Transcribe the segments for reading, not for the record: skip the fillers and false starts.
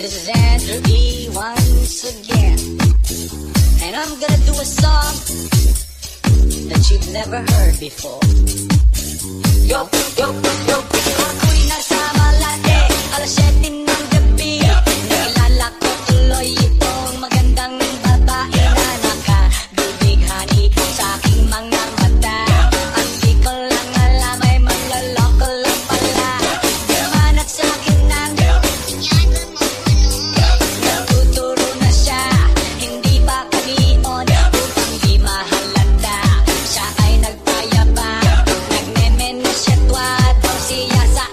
This is Andrew E. once again, and I'm gonna do a song that you've never heard before. Yo, yo, yo, ako'y nasa Malate, alas 7 ng gabi. Nakilala ko tuloy itong magandang babae na nakabibighani sa aking mga mata. Ang di ko lang alam ay manloloko lang pala. Dumanat sa akin ng nagtuturo na siya, hindi pa kanion upang di mahalata. Siya ay nagpayabang, nagmeme na siya tuwad, siya sa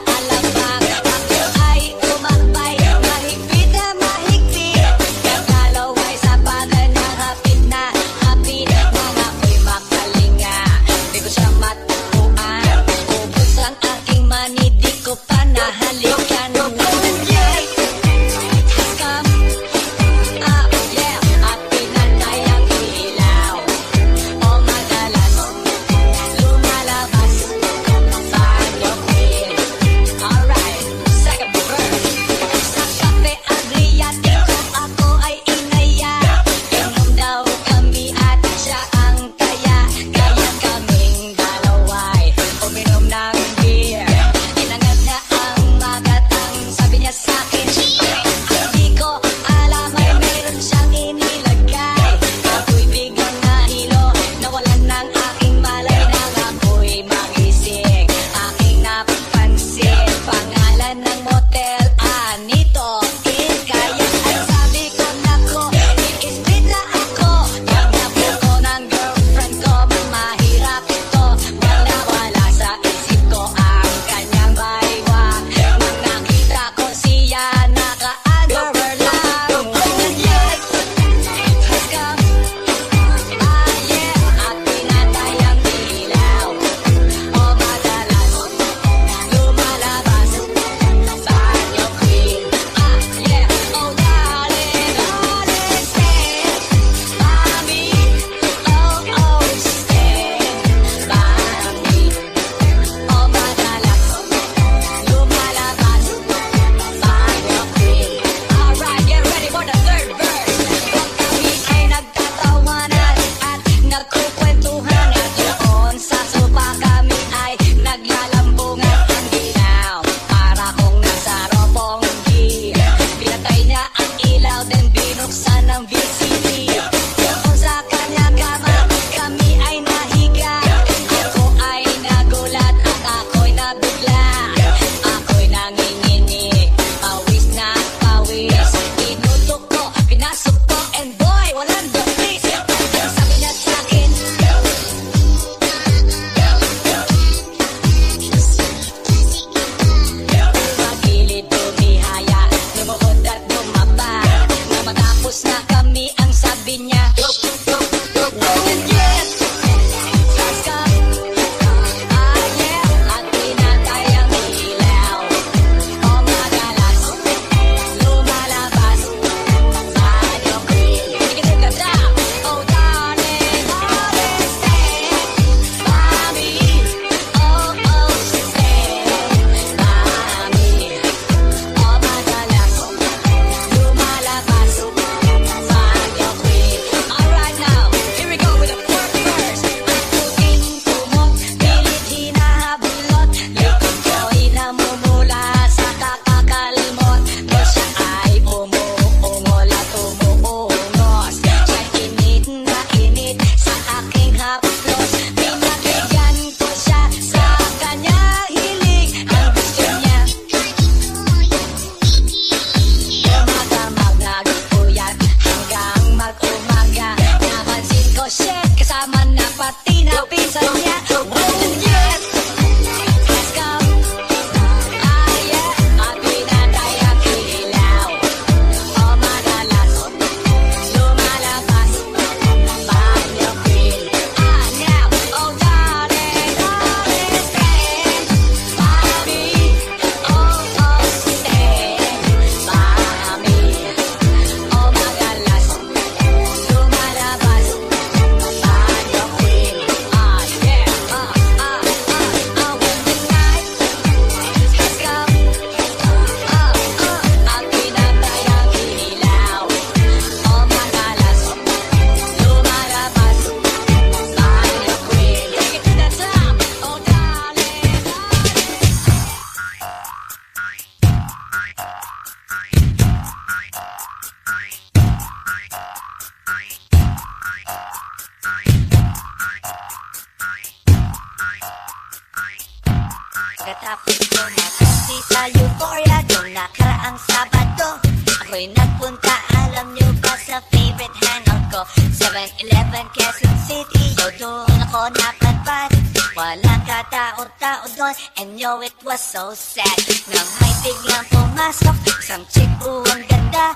ako'y nagpunta, alam nyo ba sa favorite hangout ko? 7-Eleven, Quezon City, yo doon ako napadpad. Walang katao-tao doon, and yo, it was so sad. Nang may biglang pumasok, isang chick, ang ganda.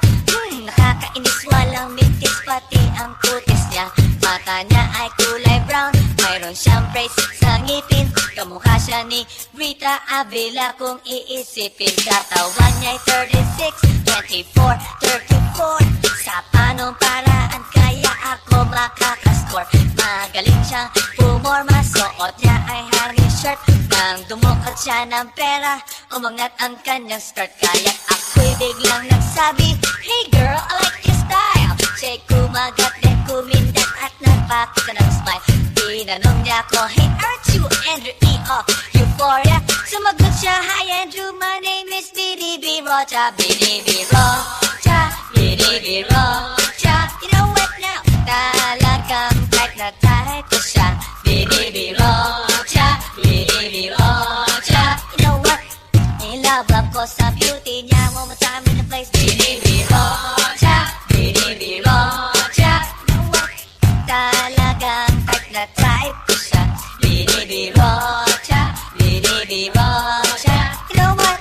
Nakakainis, walang mintis, pati ang kutis niya. Mata niya ay kulay brown, mayroon siyang braces sa ngipin. Kamukha siya ni Rita Avila kung iisipin. Katawan niya'y 36, 24, 34. Sa panong paraan kaya ako makakascore? Magaling siyang pumorma, suot niya ay hanging shirt. Nang dumukot siya ng pera, umangat ang kanyang skirt. Kaya ako'y biglang nagsabi, hey girl, I like your style. Siya'y kumagat din kumindat at nagpakita ng smile. Tinanong niya ko, hey, aren't you Andrew E. of Euphoria? Sumagot siya, hi Andrew, my name is BDB Rocha. BDB Rocha, BDB Rocha. You know what now? Talagang type na type ko siya. BDB Rocha, BDB Rocha. You know what? Nilove ako sa beauty niya. One more time in the place. BDB Rocha, BDB Rocha. You know what? Talagang type na type ko siya. BDB Rocha, BDB Rocha. You know what?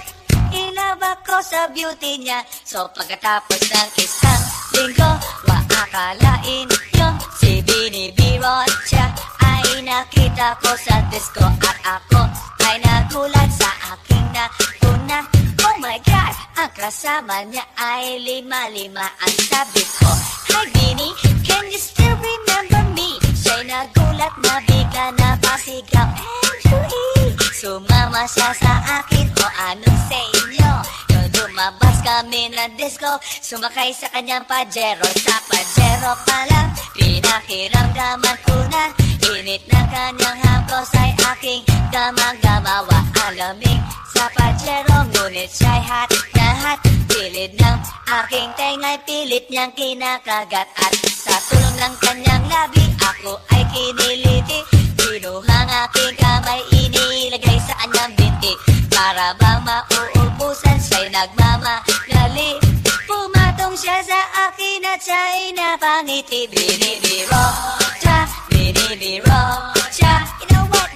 Nilove ako sa beauty niya. So pagkatapos ng isang linggo, maakalain yung si BDB Rocha ay nakita ko sa disco. At ako ay nagulat sa aking nauna. Oh my God! Ang kasama niya ay lima-lima. Ang sabi ko, hi Bini, can you still remember me? Siya'y nagulat na bigla na pasigaw, Andrew E. Sumama siya sa akin, o anong sa inyo? Yung lumabas kami ng disco, sumakay sa kanyang Pajero. Sa Pajero pa lang, pinakiramdaman ko na init ng kanyang haplos ay aking damang-damawa. Alamig sa Pajero, ngunit siya'y hot na hot. Pilid ng aking tenga'y pilit niyang kinakagat. At sa tulong ng kanyang labi, ako ay kiniliti. Kinuhang aking kamay, inilagay sa kanyang binti. Para bang mauubusan, siya'y nagmamagali. Pumatong siya sa akin at siya'y napangiti. BDB Rocha, BDB Rocha. You know what?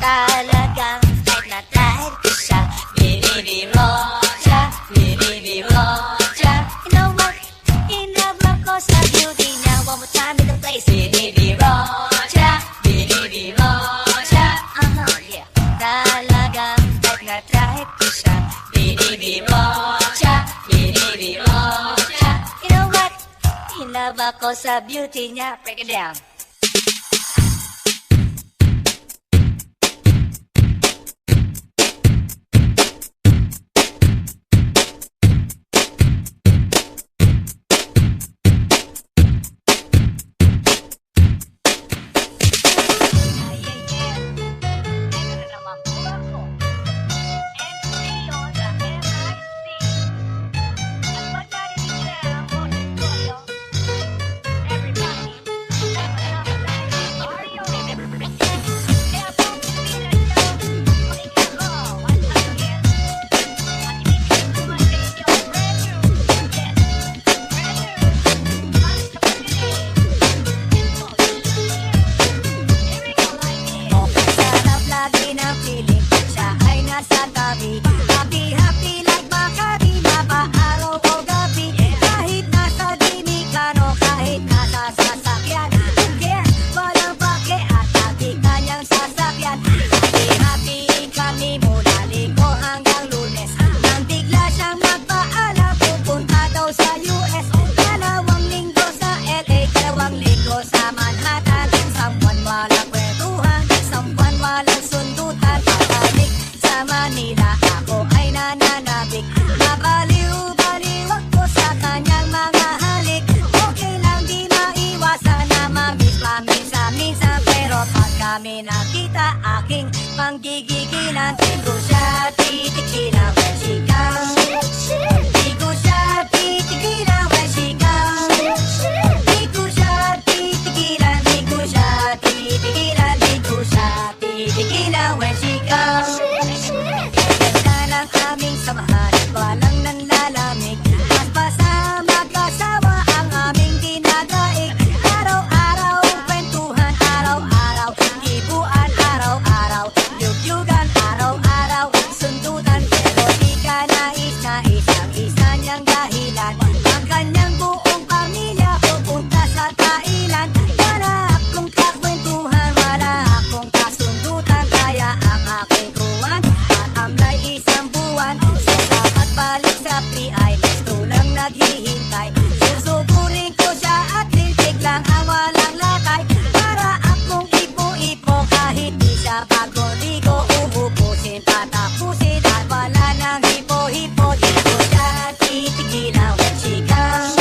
Talagang type na type ko siya. BDB Rocha, BDB Rocha. You know what? Inlove ako sa beauty niya. One more time in the place. BDB Rocha, BDB Rocha. Yeah. Talagang type na type ko siya. BDB Rocha, BDB Rocha. You know what? Inlove ako sa beauty niya. Break it down. kami nakita aking panggigigilan. Di ko siya titigilan when she comes. Di ko siya titigilan when she comes. Di ko siya titigilan, di ko siya titigilan, di ko siya titigilan when she comes. Ganda ng aming samahan, walang nanlalamig. Mas basa 3 ay gusto lang naghihintay. Susugurin ko siya at titig lang ang walang lakay. Para akong ipo-ipo kahit di siya bago ligo. Ubusin, patapusin at wala nang hipo-hipo. Di ko siya titigilan when she comes.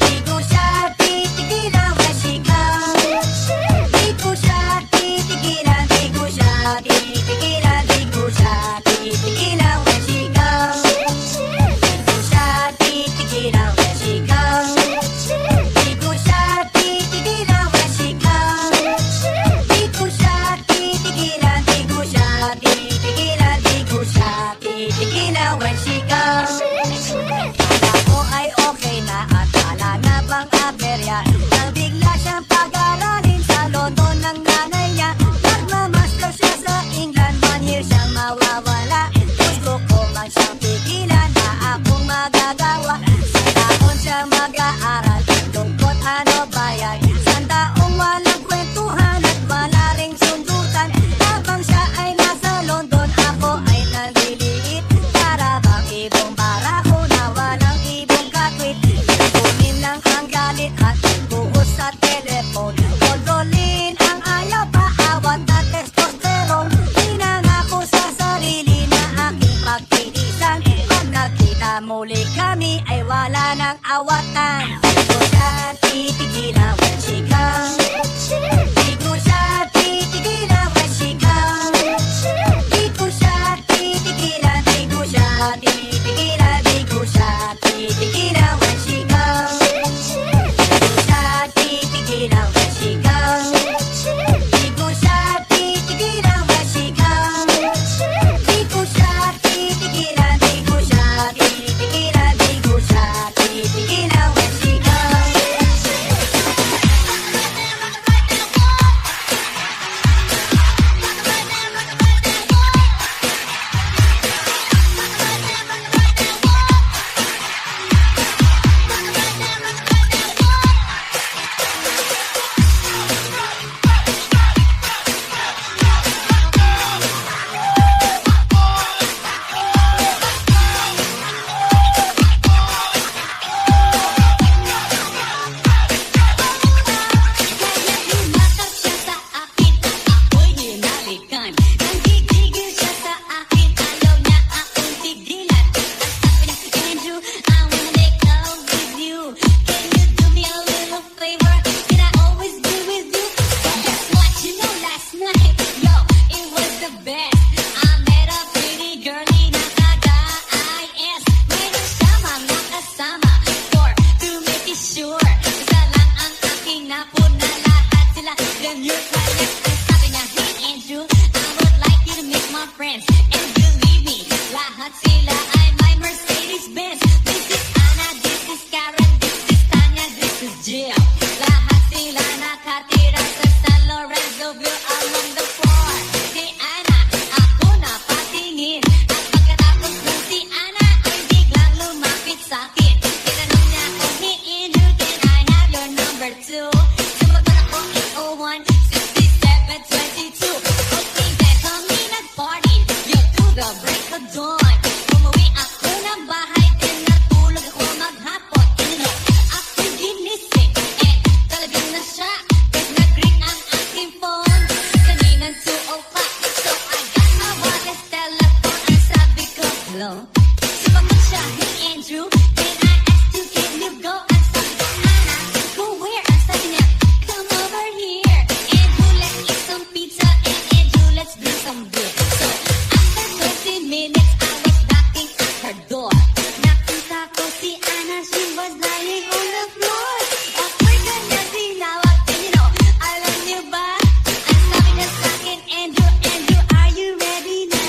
Di ko siya titigilan when she comes. Di ko siya titigilan, di ko siya titigilan, di ko siya titigilan when she comes. Di ko siya titigilan when she comes. Di ko siya titigilan when she comes. Di ko siya titigilan, di ko siya titigilan, di ko siya titigilan when she comes. Ako ay okay na at wala na bang aberya. Nang bigla siyang pag-aralin sa London ng nanay niya. Nagmamaster siya sa England, 1 year siyang mawawala. Gusto ko man siyang pigilan na akong magagawa. Sa taon siya mag-aaral, lungkot ano ba yan? Sa taong walang kwentuhan at wala ring sundutan. Habang siya ay nasa London, ako ay naliliit. Para bang ibong barako na walang ibong katwit. Kunin lang ang galit at buhos sa telepon. Kontrolin ang ayaw, paawat na testosterone. Pinangako sa sarili na aking pagtitisan. Pag nakita muli kami ay wala nang awatan. Di ko siya titigilan when she comes. Di ko siya titigilan when she comes. Di ko siya titigilan, di ko siya titigilan, di ko siya titigilan when she comes. Di ko siya titigilan when she comes. Di ko siya titigilan when she comes. Di ko siya titigilan, di ko siya titigilan, di ko siya titigilan when she comes. Tumatak siya sa akin at ako'y hinalikan. Nanggigigil siya sa akin, ayaw niya akong tigilan. Sabi niya, Andrew, I wanna make love with you. Can you do me a little favor? Can I always be with you? Well, guess what? You know last night, yo, it was the best. I met a pretty girlie na taga-IS. Mayroon siya mga kasama for to make it sure. Isa lang ang aking napuna, lahat sila ganyan quiet. Sabi niya, hey Andrew, I would like you to meet my friends. And believe me, lahat sila ay my Mercedes-Benz. This is Anna, this is Karen, this is Tanya, this is Jill. Lahat sila nakatira sa San Lorenzoville along the floor. Kay Anna, ako na patingin. At pagkatapos ng si Anna ay biglang lumapit sa'kin. Tinanong niya ako, hey Andrew, can I have your number too? Sumagot ako 801-6722. Okay, then kami nag-party, yo, to the break of dawn. Umuwi ako ng bahay, then natulog ako maghapon. And you know, ako'y ginising, and talagang na-shock. Cause nag-ring ang aking phone, kaninang 2 o'clock. So I got my wallet telephone, ang sabi ko, hello? Sumagot siya, hey Andrew, can I ask you, can you go? Ang sabi ko, Anna, go where? Ang sabi niya, come over here. Andrew, let's eat some pizza, and Andrew, let's drink some beer. So after 30 minutes, I was knocking at her door. Nakita ko si Anna, she was lying on the floor. Awkward ka na tinawag, and you know, alam niyo ba? Ang sabi niya sa'kin, Andrew, Andrew, are you ready na?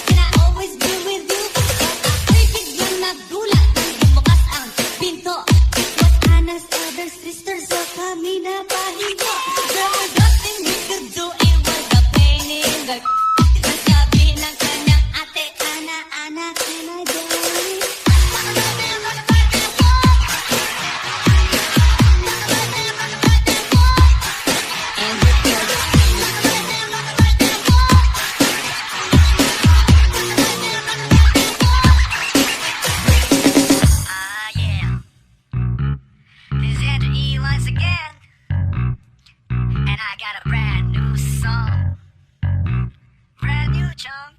Can I always be with you? Ako'y biglang nagulat. pinto. It was Anna's elder sister, so kami na pahinto. There was nothing we could do, it was a pain in the Nasabi ng kanyang ate, Ana, Ana, can I join? and we killed it. Ah, yeah. This is Andrew E once again. And I got a brand new song. Brand new song.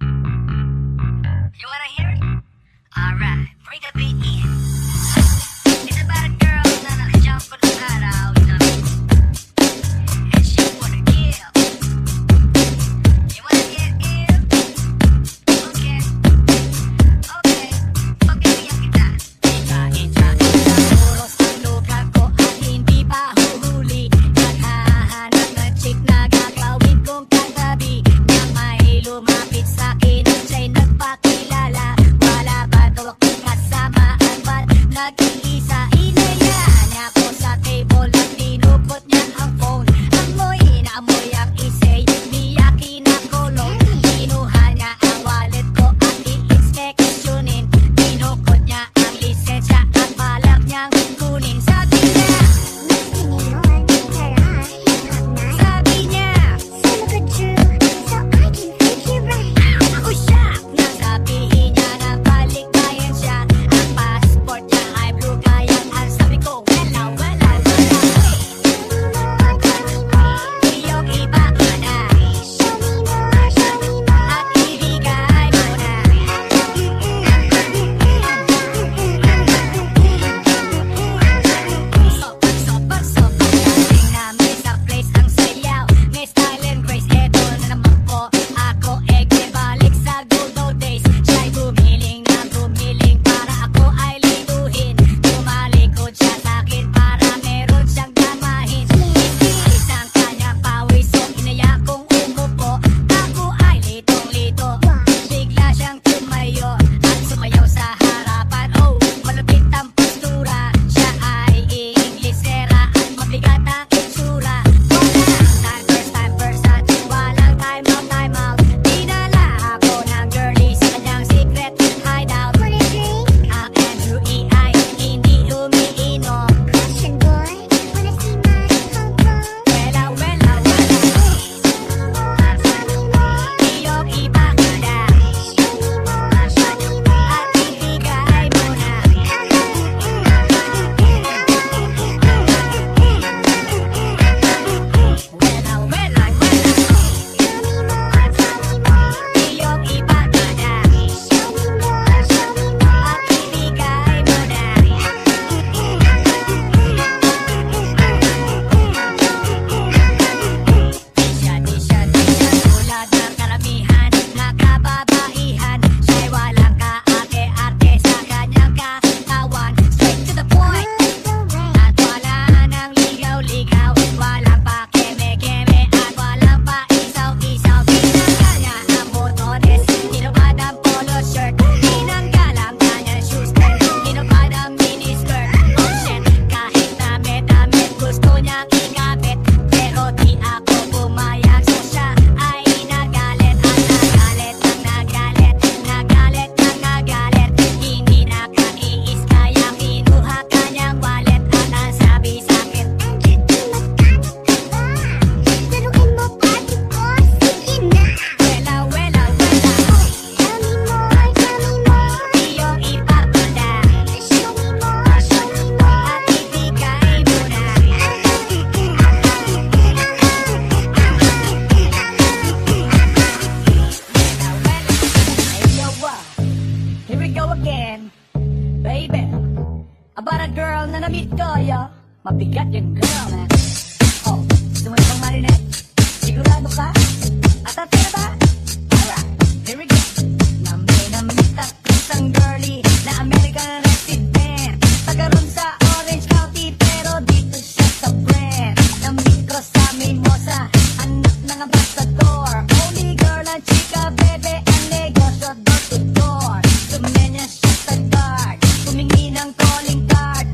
You wanna hear it? Alright, bring the beat in. It's about a girl na nakajump on the araw, you know. And she wanna give. You wanna give? Okay. Okay. Pagbibigyan kita. Itra, oras ang lugar ko at hindi pa huhuli. Naghahanap ng chick na gagawin kong katabi. Nang may lumapit sa'kin at siya'y nagpakilala. Wala ba daw akong kasama? Ang ba't nag-iisa? Inaya niya ako sa table at tinupot niya ang phone. Amoy na amoy ang isay, miyaki na kolong. Kinuha niya ang wallet ko at i-inspeksyonin. Tinukot niya ang lisensya at balak niyang kunin. Sabi niya, ako siya. Nang sabihin niya na balik bayan siya. Ang passport niya ay blue kaya ang sabi ko, wala. Iyong iba ka na at ibigay mo na. Sopak, dating namin sa place ang sayaw. May style and grace, eto na naman po. Ako balik sa good old days. Siya'y gumiling na gumiling para ako ay lituhin. Tumalikod siya sa'kin para meron siyang damahin. Itis ang kanyang pawis, so inaya kong umupo. Ako ay litong-lito. Bigla siyang tumayo at sumayaw sa harapan. Oh, malapit ang postura. Siya ay Inglesera at mabigat ang itsura. Walang time out. Dinala ako ng girlie sa kanyang secret hideout. Ang Andrew E ay hindi umiinom. Wala. Iyong iba ka na at ibigay mo na. Wala. Iyong iba ka na at ibigay mo na. Di siya tulad ng karamihan na kababaihan. Siya'y walang kaarte-arte sa kanyang katawan. Straight to the point at wala nang ligaw-ligaw. Walang pakeme-keme at walang paisaw-isaw. Tinanggal niya ang botones, tinupad ang polo shirt. Tinanggal ang kanyang shoes, tinupad ang miniskirt. Oh shit, kahit damit gusto niyang ikabit. Pero di ako pumayag, so siya ay nagalit. Hindi nakaiis kaya kinuha kanyang wallet. At ang sabi sa'kin, wala. Iyong iba ka na at ibigay mo na. Here we go again, baby. About a girl na na-meet ko, yo. Mabigat yung girl, man. Oh, gusto mo ibang marinet? Sigurado ka? At ang tira ba? Alright, here we go. Na-meet at isang girlie na American resident. Taga ron sa Orange County, pero dito siya sa Brent. Na-meet ko sa Mimosa, anak ng ambassador. Only girl ang chika, bebe, ang negosyo door to door. Tumenya siya sa guard, humingi ng calling card.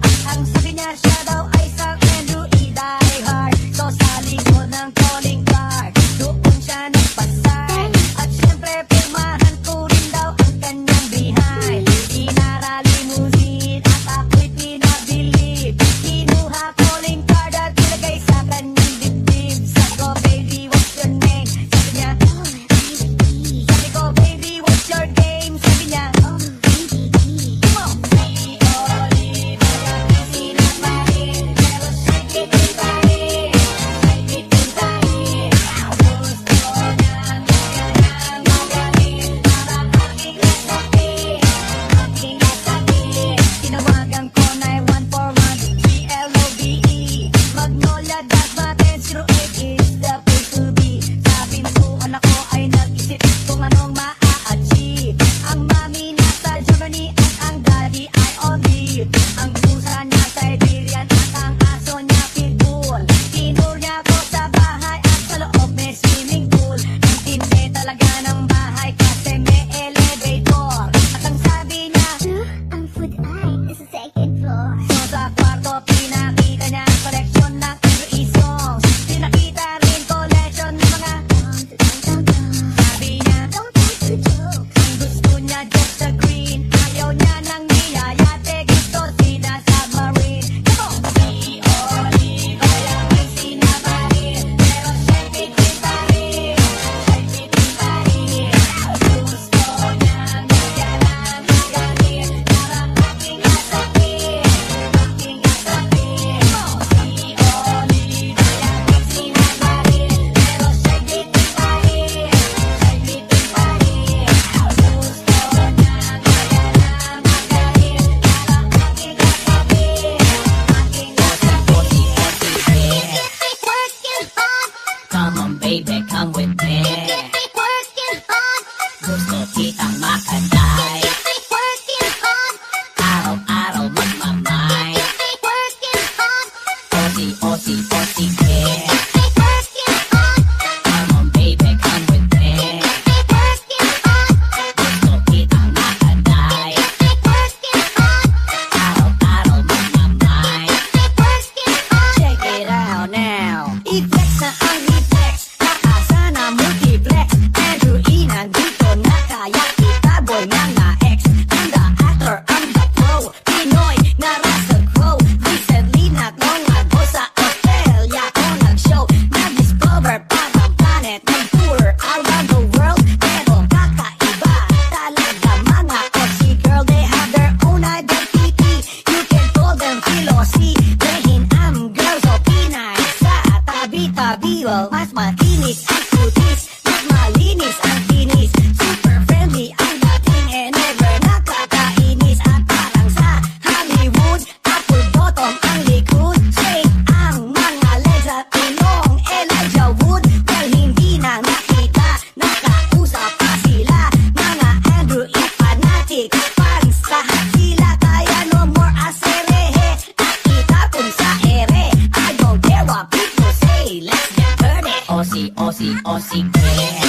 Pinoy nga rasa grow. Recently nagmungado sa Australia ko nag-show. Nag-discover parang planet, nag-tour around the world. Pero kakaiba talaga mga Aussie girl. They have their own identity. You can call them Philosi. Rehin am girls o Pinay. Sa tabi-tabi, well, mas makinis ang kutis. Mas malinis ang kinis. Super friendly ang dating and never nakakainis. At parang sa Hollywood, apple bottom ang likod. Straight ang mga legs at ilong Elijah Wood. Well, hindi na nakita, nakausap pa sila. Mga Andrew E. fanatic, fans lahat sila. Kaya no more aserehe, nakita kong sa ere. I don't care what people say, let's get dirty. Aussie, Aussie, Aussie, yeah.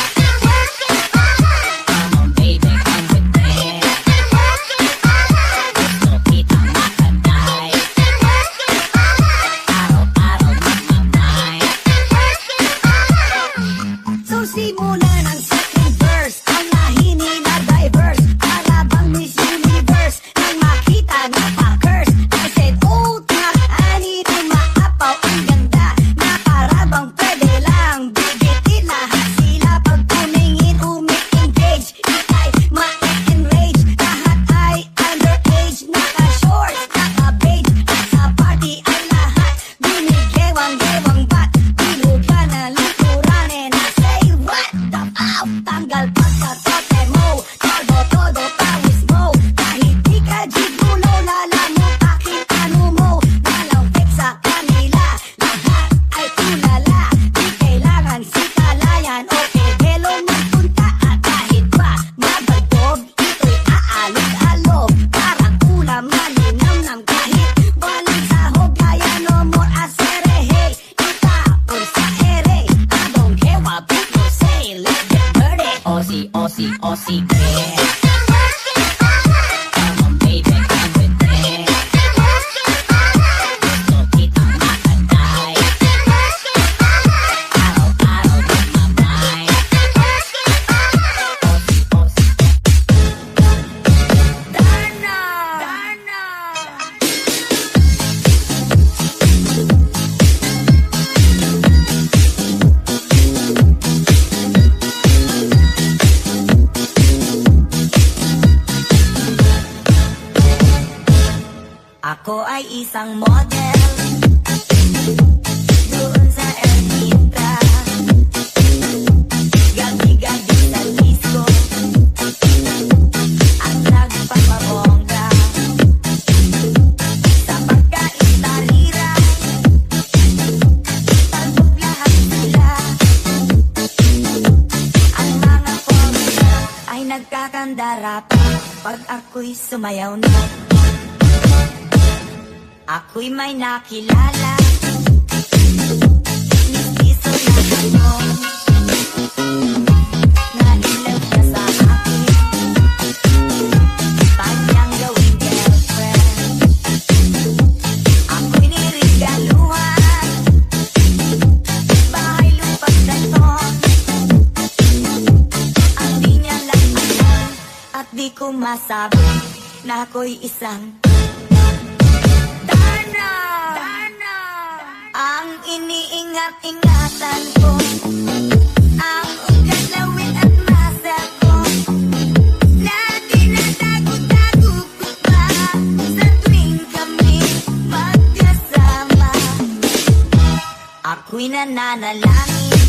Come on, baby, come with me. Gusto kitang makanay. Araw-araw magmamay. So simulan ang second verse. Ang lahi nila diverse. Para bang Miss Universe. Nang makita na pa-curse. I said, oh, ani rin maapaw ang ganda. Na para bang pwede lang. Bibitin lahat sila. Pag tumingin, umi-engage. Ika'y ma-enrage. Lahat ay underage. Naka-shorts, naka-beige. At sa party ay lahat. Binigewang-gewang bat. Bilugan na likuran. And I say, what the fuck? Tanggal pagkatote mo. Todo pawis mo. Kahit di ka gigulo, lalamu aking ano mo. Walang fake sa kanila. Lahat ay tulala. Di kailangan sikalayan o pedelo magpunta. At kahit pa mabagdog, ito'y aalog-alog. Parang ulam malinamnam kahit walang sahog. Kaya no more aserehe. Itapon sa ere. I don't care what people say. Let's get dirty. Aussie, Aussie, Aussie, yeah. Come on, baby, come with me. Gusto kitang makanay. Araw-araw magmamay. Aussie, Aussie. Darna! Ako ay isang model doon sa Ermita. Gabi-gabi sa disco ang nagpapabongga. Sa pagkain-tarira, talbog lahat sila. Ang mga formula ay nagkakandara pa pag ako'y sumayaw na. Ako'y may nakilala, mistiso na tanong. Nailag siya sa akin, kanyang gawing girlfriend. Ako'y nirigaluhan, bahay lupang ganon. Ang di niya lang alam, at di ko masabi na ako'y isang Darna! Ang iniingat-ingatan ko, ang galawin at muscle ko, na tinatago-tago ko pa sa tuwing kami magkasama. Ako'y nananalangin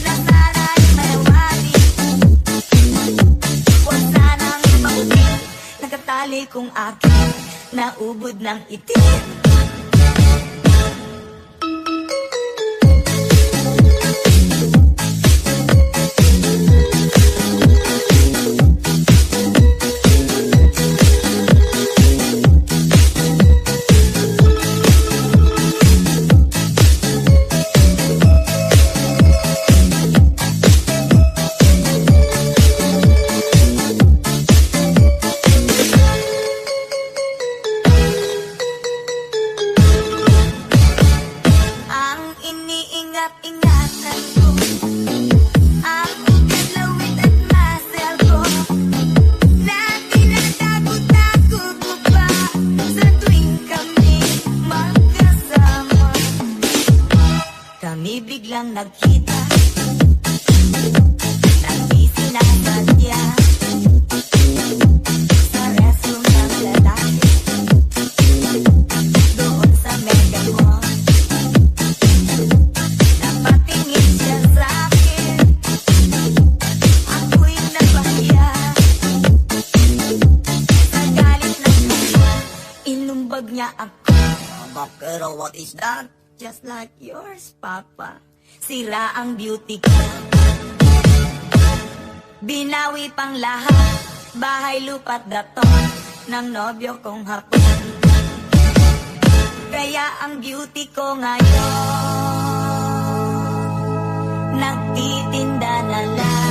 na sana'y mawari. Huwag sanang mabuting nakatali kong akin naubod ng itim. nagkita, nagbisi na sadya sa restroom ng lalaki doon sa Mega Mall. Napatingin siya sa akin, ako'y napahiya. Sa galit ng kanya, inumbag niya ako. Pero what is that? Just like yours, Papa. Sira ang beauty ko. Binawi pang lahat, bahay, lupa't daton ng nobyo kong hapon. Kaya ang beauty ko ngayon nagtitinda na lang.